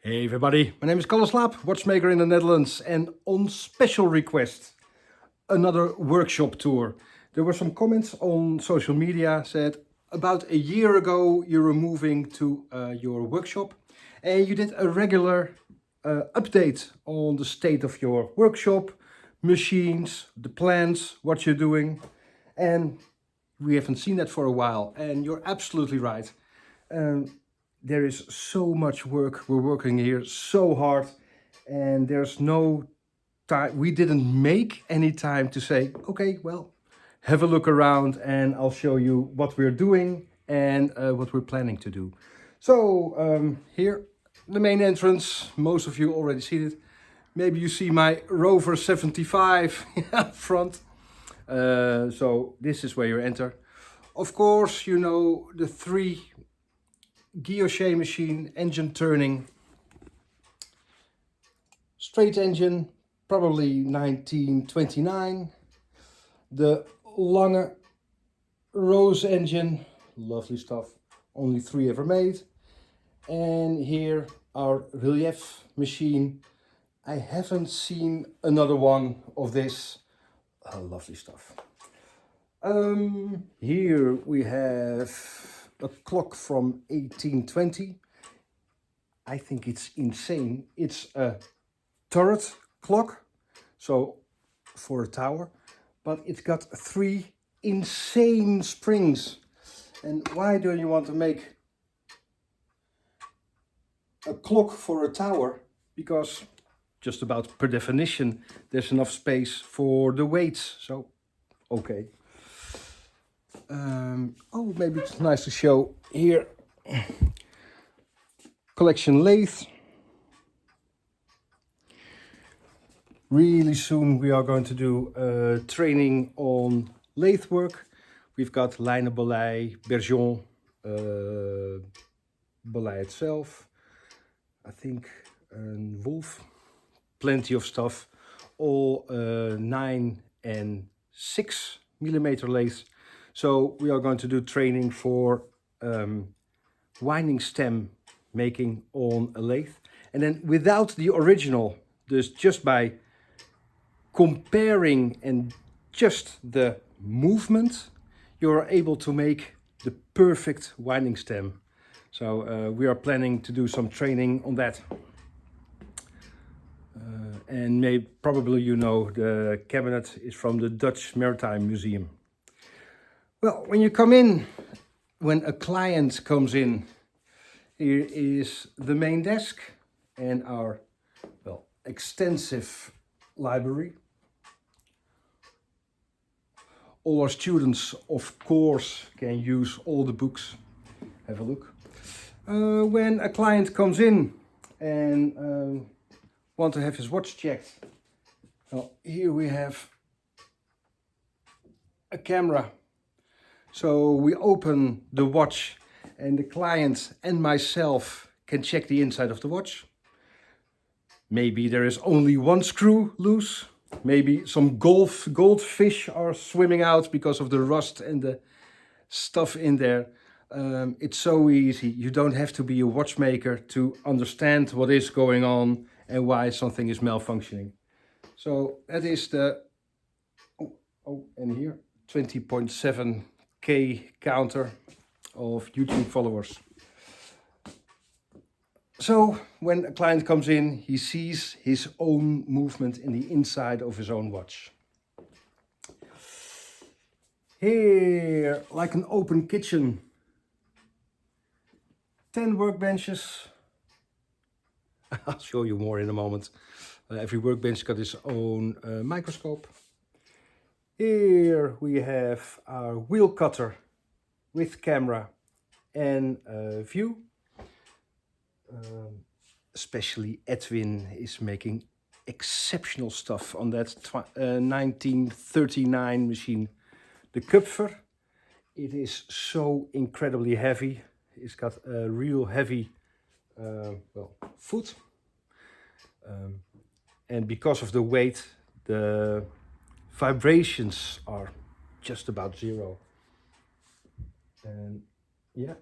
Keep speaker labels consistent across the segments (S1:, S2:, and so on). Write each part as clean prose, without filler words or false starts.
S1: Hey everybody, my name is Kalle Slaap, watchmaker in the Netherlands, and on special request, another workshop tour. There were some comments on social media said about a year ago you were moving to your workshop and you did a regular update on the state of your workshop, machines, the plans, what you're doing, and we haven't seen that for a while, and you're absolutely right. There is so much work. We're working here so hard, and there's no time. We didn't make any time to say, okay, well, have a look around and I'll show you what we're doing and what we're planning to do. So here, the main entrance, most of you already see it. Maybe you see my Rover 75 up front. So this is where you enter. Of course, you know the three guilloche machine, engine turning, straight engine, probably 1929. The Lange Rose engine, lovely stuff, only 3 ever made. And here our relief machine. I haven't seen another one of this. Lovely stuff. Here we have a clock from 1820. I think it's insane. It's a turret clock, so for a tower, but it's got 3 insane springs. And why do you want to make a clock for a tower? Because just about per definition, there's enough space for the weights. So, okay. Oh, maybe it's nice to show here. Collection lathe. Really soon we are going to do training on lathe work. We've got Lijnenbalei, Bergeon, Balei itself, I think Wolf, plenty of stuff, all 9 and 6 millimeter lathes. So we are going to do training for winding stem making on a lathe. And then without the original, just by comparing and just the movement, you're able to make the perfect winding stem. So we are planning to do some training on that. And probably you know the cabinet is from the Dutch Maritime Museum. Well, when you come in, when a client comes in, here is the main desk and our, well, extensive library. All our students, of course, can use all the books. Have a look. When a client comes in and want to have his watch checked, well, here we have a camera. So we open the watch and the client and myself can check the inside of the watch. Maybe there is only 1 screw loose. Maybe some goldfish are swimming out because of the rust and the stuff in there. It's so easy. You don't have to be a watchmaker to understand what is going on and why something is malfunctioning. So that is the, and here, 20.7K counter of YouTube followers. So when a client comes in, he sees his own movement in the inside of his own watch. Here, like an open kitchen, 10 workbenches. I'll show you more in a moment. Every workbench got its own microscope. Here we have our wheel cutter with camera and view. Especially Edwin is making exceptional stuff on that 1939 machine. The Kupfer, it is so incredibly heavy. It's got a real heavy foot. And because of the weight, the vibrations are just about 0. And yeah,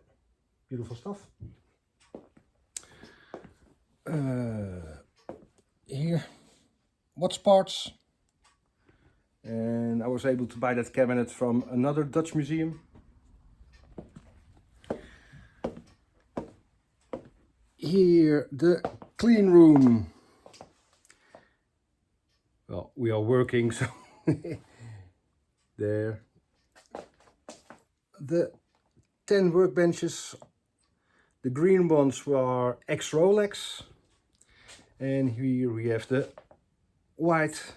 S1: beautiful stuff. Here, watch parts. And I was able to buy that cabinet from another Dutch museum. Here, the clean room. Well, we are working, so there. The 10 workbenches. The green ones were ex-Rolex. And here we have the white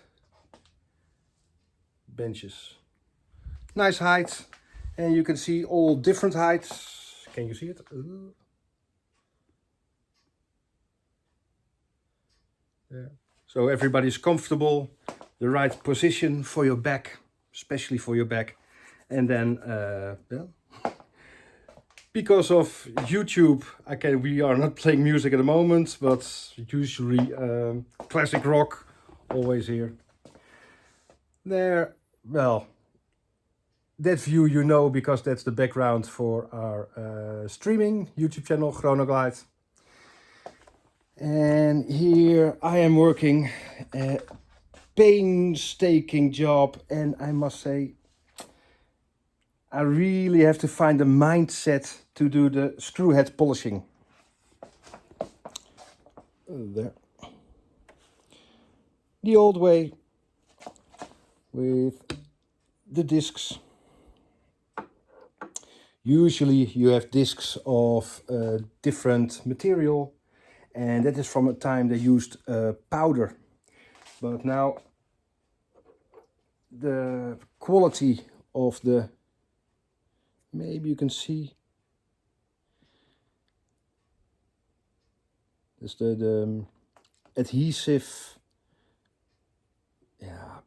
S1: benches. Nice height. And you can see all different heights. Can you see it? There. So everybody's comfortable. The right position for your back, especially for your back. And then, well, because of YouTube, we are not playing music at the moment, but usually classic rock, always here. There, well, that view you know because that's the background for our streaming YouTube channel, Chronoglide. And here I am working a painstaking job, and I must say, I really have to find a mindset to do the screw head polishing. There. The old way with the discs. Usually you have discs of different material, and that is from a time they used powder. But now the quality of the, maybe you can see, this the adhesive, yeah,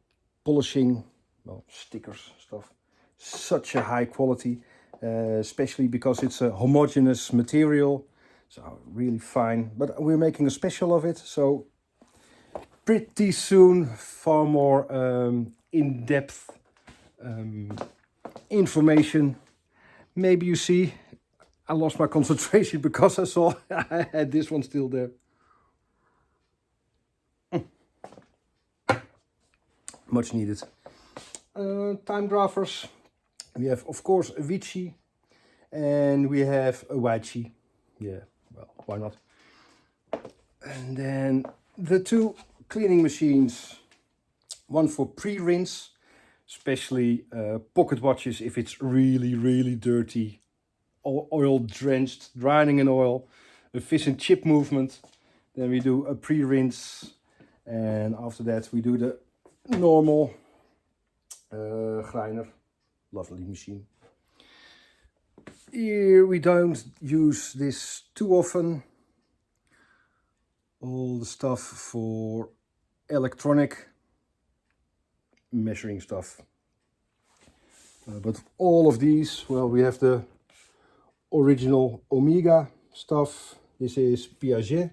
S1: polishing, well, stickers, stuff, such a high quality, especially because it's a homogeneous material, so really fine. But we're making a special of it, so pretty soon far more in-depth information. Maybe you see I lost my concentration because I saw I had this one still there. Much needed. Time graphers. We have, of course, a Vici, and we have a Weichi. Yeah, well, why not? And then the two cleaning machines. One for pre-rinse, especially pocket watches if it's really, really dirty, oil drenched, drying in oil, efficient chip movement. Then we do a pre-rinse, and after that we do the normal grinder. Lovely machine. Here we don't use this too often. All the stuff for electronic measuring stuff. But all of these, well, we have the original Omega stuff. This is Piaget.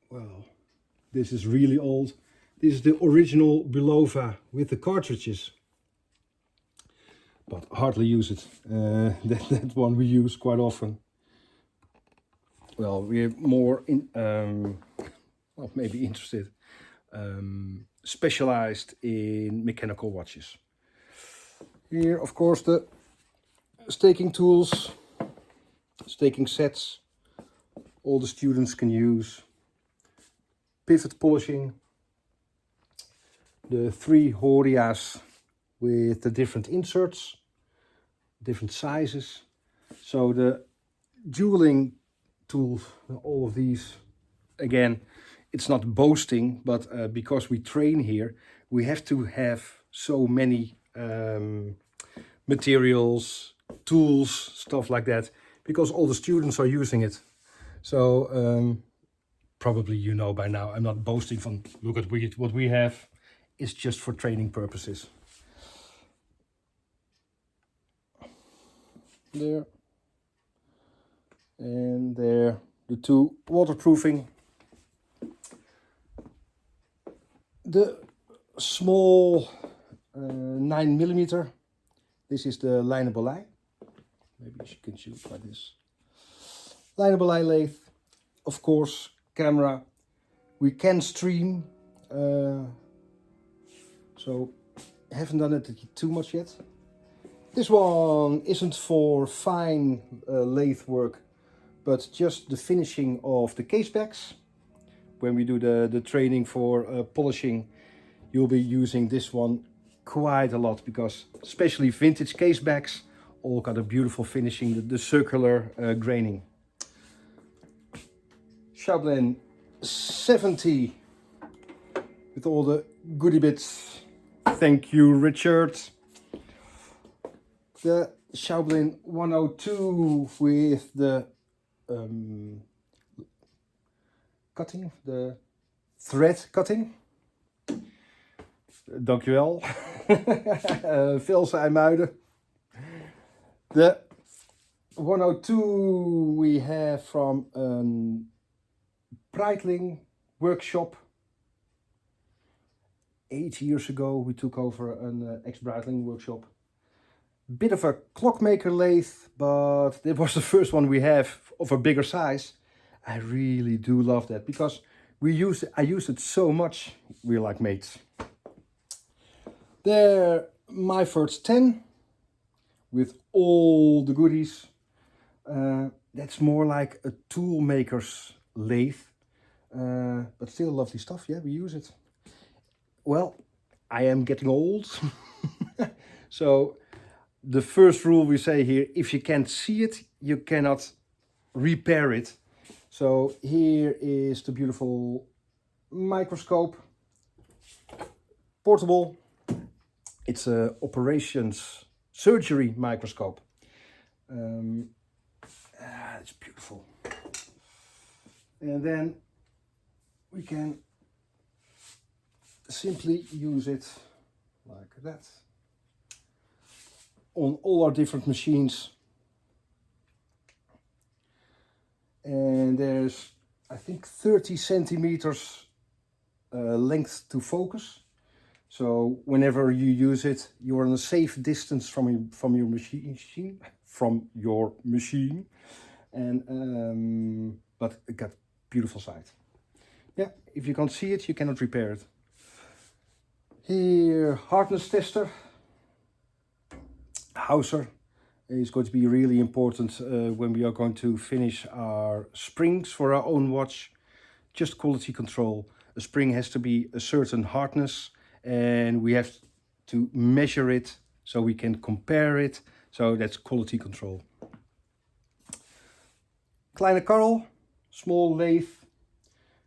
S1: Well, this is really old. This is the original Bulova with the cartridges, but hardly use it. That one we use quite often. Well, we're more in, well, maybe interested, specialized in mechanical watches. Here, of course, the staking tools, staking sets, all the students can use. Pivot polishing, the 3 Horias with the different inserts, different sizes. So the jeweling tool, all of these, again, it's not boasting, but because we train here, we have to have so many materials, tools, stuff like that, because all the students are using it. So probably you know by now, I'm not boasting from, look at what we have. It's just for training purposes. There. And there, the 2 waterproofing. The small 9mm. This is the Lijnenbolij. maybe you can choose like this. Lineable eye lathe, of course, camera. We can stream, so haven't done it too much yet. This one isn't for fine lathe work, but just the finishing of the case backs. When we do the training for polishing, you'll be using this one quite a lot, because especially vintage case backs all got a beautiful finishing, the circular graining. Chablin 70 with all the goodie bits. Thank you, Richard. The Chablin 102 with the cutting, the thread cutting. Dankjewel. Velse IJmuiden. The 102 we have from a Breitling workshop. 8 years ago we took over an ex-Breitling workshop. Bit of a clockmaker lathe, but it was the first one we have of a bigger size. I really do love that, because I use it so much. We're like mates. There, Myford's 10 with all the goodies. That's more like a tool maker's lathe, but still lovely stuff. Yeah, we use it. Well, I am getting old, so the first rule we say here: if you can't see it, you cannot repair it. So here is the beautiful microscope, portable. It's a operations surgery microscope. It's beautiful. And then we can simply use it like that on all our different machines. And there's, I think, 30 centimeters length to focus. So whenever you use it, you're on a safe distance from your machine, and but it got beautiful sight. Yeah, if you can't see it, you cannot repair it. Here, hardness tester, Hauser, is going to be really important when we are going to finish our springs for our own watch. Just quality control. A spring has to be a certain hardness, and we have to measure it so we can compare it. So that's quality control. Kleine Karl, small lathe,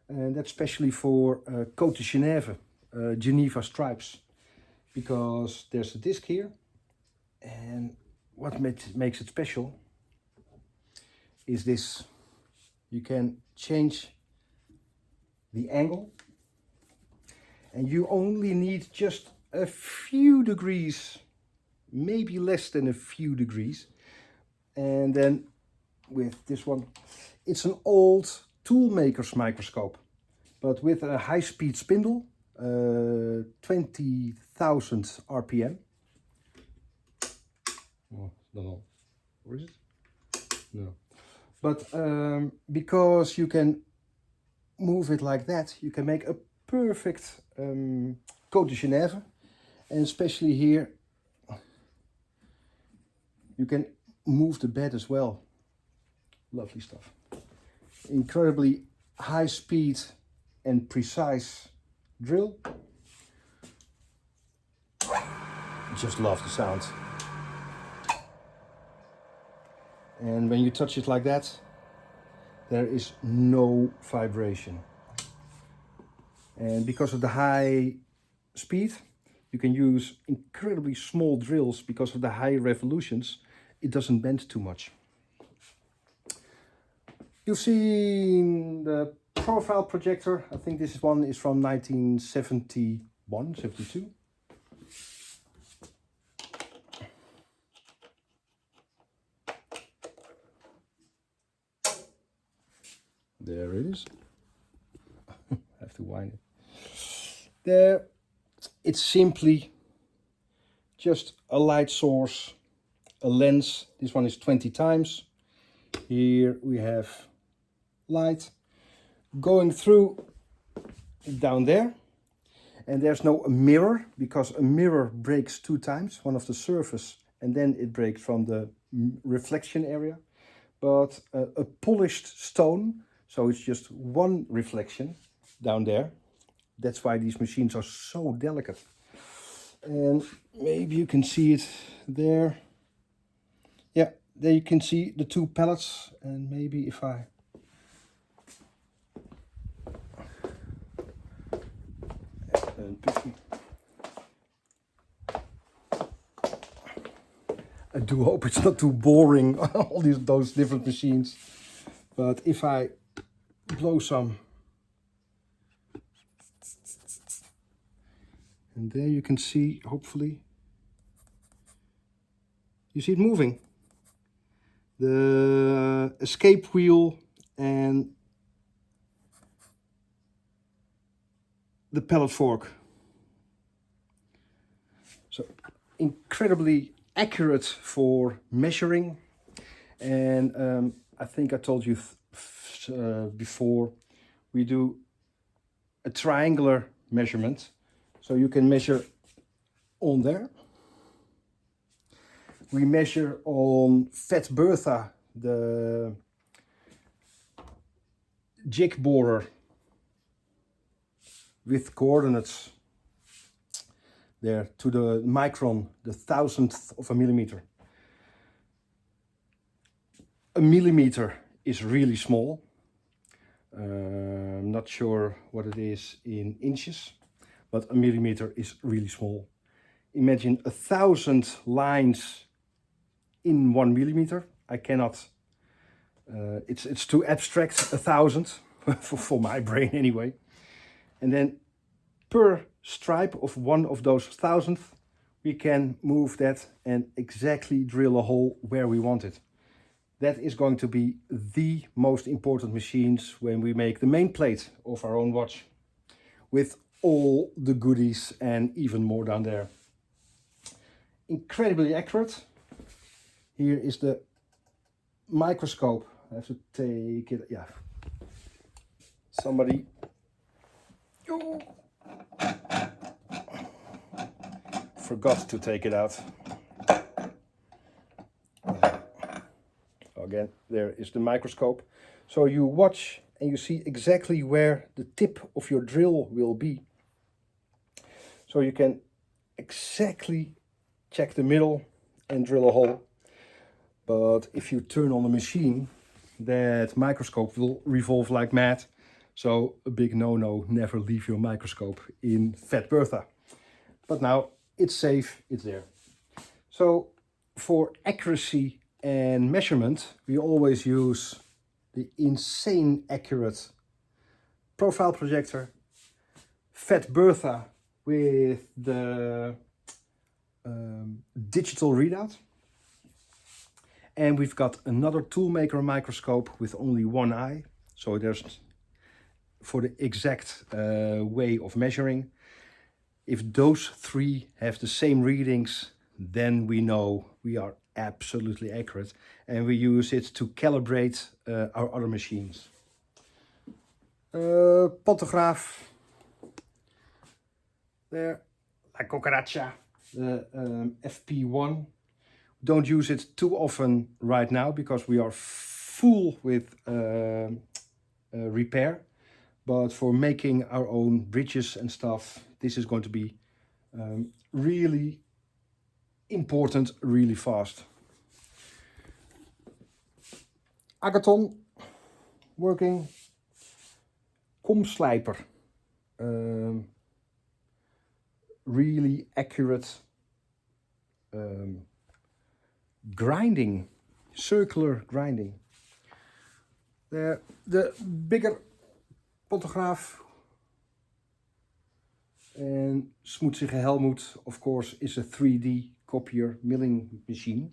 S1: and that's especially for Côte de Genève, Geneva stripes, because there's a disc here, and what makes it special is this. You can change the angle, and you only need just a few degrees, maybe less than a few degrees. And then with this one, it's an old toolmaker's microscope, but with a high-speed spindle, 20,000 RPM. Oh, don't know. Where is it? No. But because you can move it like that, you can make a perfect Côte de Genève. And especially here, you can move the bed as well. Lovely stuff. Incredibly high speed and precise drill. Just love the sound. And when you touch it like that, there is no vibration. And because of the high speed, you can use incredibly small drills. Because of the high revolutions, it doesn't bend too much. You've seen the profile projector. I think this one is from 1971, 72. There it is. I have to wind it. There, it's simply just a light source, a lens. This one is 20 times. Here we have light going through down there. And there's no mirror, because a mirror breaks 2 times, one of the surface, and then it breaks from the reflection area. But a polished stone, so it's just one reflection down there. That's why these machines are so delicate. And maybe you can see it there. Yeah, there you can see the 2 pellets. And maybe if I... I do hope it's not too boring, all those different machines. But if I blow some, and there you can see, hopefully, you see it moving. The escape wheel and the pellet fork. So incredibly accurate for measuring. And I think I told you before, we do a triangular measurement. So you can measure on there. We measure on Fat Bertha, the jig borer, with coordinates there to the micron, the 1,000th of a millimeter. A millimeter is really small. I'm not sure what it is in inches, but a millimeter is really small. Imagine 1,000 lines in 1 millimeter. I cannot, it's too abstract, 1,000, for my brain anyway. And then per stripe of one of those 1,000th, we can move that and exactly drill a hole where we want it. That is going to be the most important machines when we make the main plate of our own watch, with all the goodies and even more down there. Incredibly accurate. Here is the microscope. I have to take it, yeah. Somebody. Oh. Forgot to take it out. Again, there is the microscope. So you watch and you see exactly where the tip of your drill will be. So you can exactly check the middle and drill a hole. But if you turn on the machine, that microscope will revolve like mad. So a big no-no, never leave your microscope in Fat Bertha. But now it's safe, it's there. So for accuracy and measurement, we always use the insane accurate profile projector, Fat Bertha with the digital readout. And we've got another toolmaker microscope with only one eye. So there's, for the exact way of measuring. If those 3 have the same readings, then we know we are absolutely accurate. And we use it to calibrate our other machines. Pantograph. There, La Cucaracha, the FP1. Don't use it too often right now because we are full with repair. But for making our own bridges and stuff, this is going to be really important, really fast. Agathon, working. Komslijper, really accurate grinding, circular grinding. The bigger pantograph and smoetsige Helmut, of course, is a 3D copier milling machine.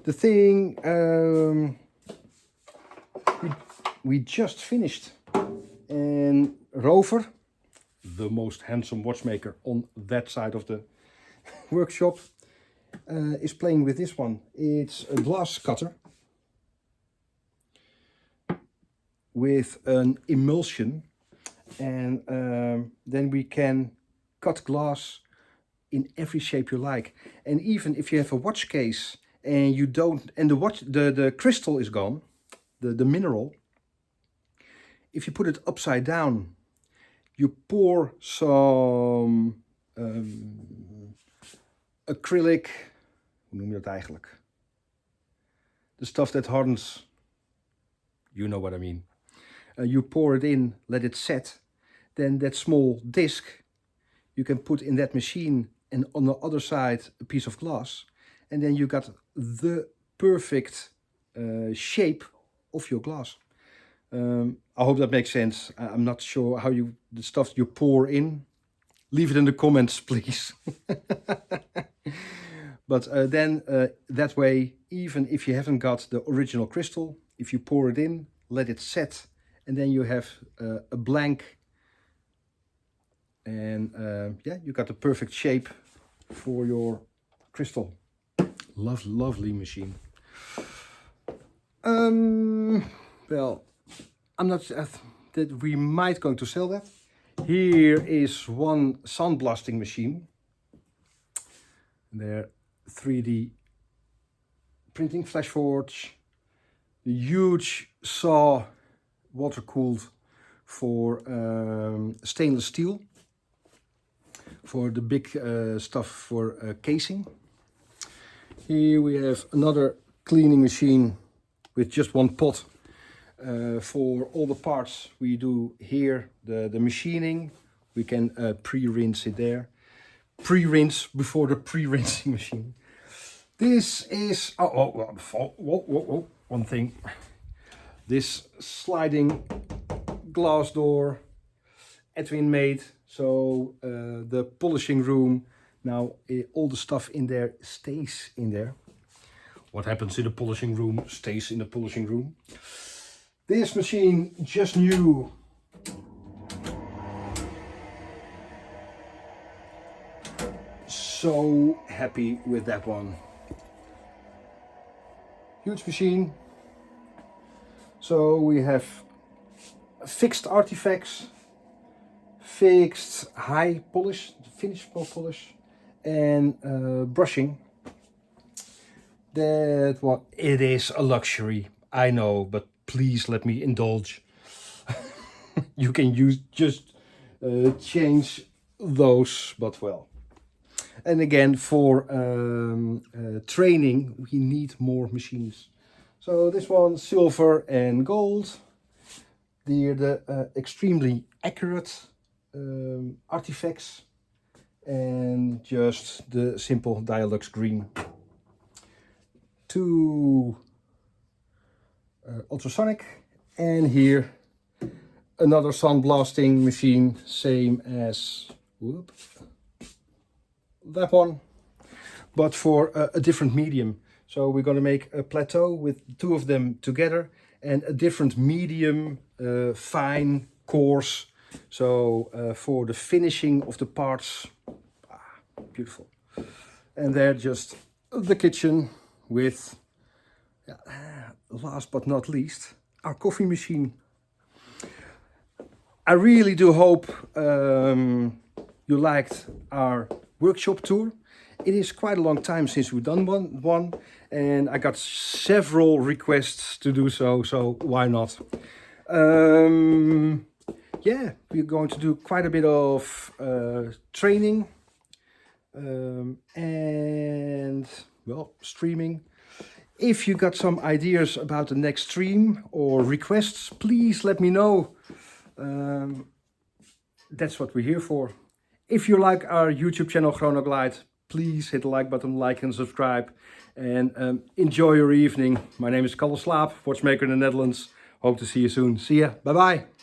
S1: The thing we just finished, and Rover, the most handsome watchmaker on that side of the workshop, is playing with this one. It's a glass cutter with an emulsion, and then we can cut glass in every shape you like. And even if you have a watch case and you don't, and the crystal is gone, the mineral, if you put it upside down, you pour some acrylic, hoe noem je dat eigenlijk? The stuff that hardens, you know what I mean. You pour it in, let it set, then that small disc you can put in that machine, and on the other side a piece of glass, and then you got the perfect shape of your glass. I hope that makes sense. I'm not sure how the stuff you pour in. Leave it in the comments, please. But then that way, even if you haven't got the original crystal, if you pour it in, let it set, and then you have a blank, and yeah, you got the perfect shape for your crystal. Lovely machine. Well, I'm not that we might going to sell that. Here is one sandblasting machine. They're 3D printing flash forge. The huge saw, water cooled, for stainless steel, for the big stuff for casing. Here we have another cleaning machine with just one pot for all the parts we do here. The machining, we can pre-rinse it there. Pre-rinse before the pre-rinsing machine. This is, one thing. This sliding glass door Edwin made, so the polishing room, now all the stuff in there stays in there. What happens in the polishing room stays in the polishing room. This machine, just new. So happy with that one. Huge machine. So we have fixed artifacts, fixed high polish, finish polish, and brushing. That one, it is a luxury, I know, but please let me indulge. You can just change those, but well. And again, for training, we need more machines. So this one, silver and gold. They're the extremely accurate artifacts, and just the simple Dialux green. Two ultrasonic, and here another sandblasting machine, same as that one, but for a different medium. So we're going to make a plateau with two of them together, and a different medium, fine, coarse. So for the finishing of the parts, beautiful. And there, just the kitchen with, last but not least, our coffee machine. I really do hope you liked our workshop tour. It is quite a long time since we've done one, and I got several requests to do so, so why not? Yeah, we're going to do quite a bit of training and, well, streaming. If you got some ideas about the next stream or requests, please let me know. That's what we're here for. If you like our YouTube channel Chronoglide, please hit the like button, like and subscribe, and enjoy your evening. My name is Kalle Slaap, watchmaker in the Netherlands. Hope to see you soon. See ya. Bye bye.